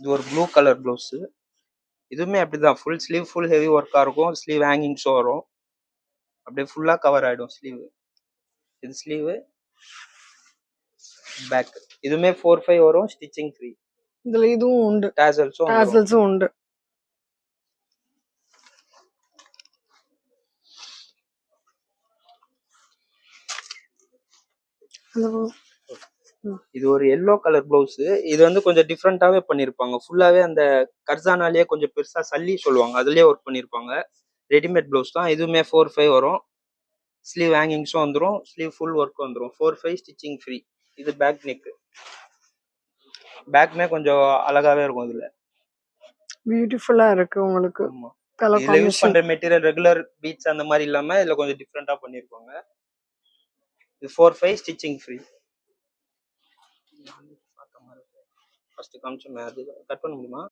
இது ஒரு blue colour blouse. இதுவுமே அப்படிதான், ஃபுல் ஸ்லீவ், ஃபுல் ஹெவி ஒர்க்கா இருக்கும். ஸ்லீவ் ஹேங்கிங்ஸும் வரும், அப்படியே ஃபுல்லா கவர் ஆயிடும் ஸ்லீவ். இது ஸ்லீவ், பேக். இதுவுமே 4/5 வரும், ஸ்டிச்சிங் ஃப்ரீ. இதுல இதுவும் உண்டு, டாசல்ஸும் உண்டு. இது ஒரு எல்லோ கலர் பிளவுஸ். இது வந்து கொஞ்சம் டிஃப்ரெண்டாவே பண்ணிருப்பாங்க. ஃபுல்லாவே அந்த கர்சானாலேயே கொஞ்சம் பெருசா சல்லி சொல்லுவாங்க, அதுலயே ஒர்க் பண்ணிருப்பாங்க. ரெடிமேட் பிளவுஸ் தான். இதுவுமே 4/5 வரும். ஸ்லீவ் ஹேங்கிங்ஸும் வந்துடும், ஸ்லீவ் ஃபுல் ஒர்க் வந்துடும். 4/5 ஸ்டிச்சிங் ஃப்ரீ. இது பேக் நெக். பேக்மே கொஞ்சம் அழகாவே இருக்கும். இதுல பியூட்டிஃபுல்லா இருக்கு உங்களுக்கு. இதுல யூஸ் பண்ற மெட்டீரியல் ரெகுலர் பீட்ஸ் அந்த மாதிரி இல்லாம இதுல கொஞ்சம் டிஃப்ரெண்டா பண்ணிருப்பாங்க. இது 4/5 ஸ்டிச்சிங் ஃப்ரீ. ஃபர்ஸ்ட் காமிச்சோமே அது கட் பண்ண முடியுமா?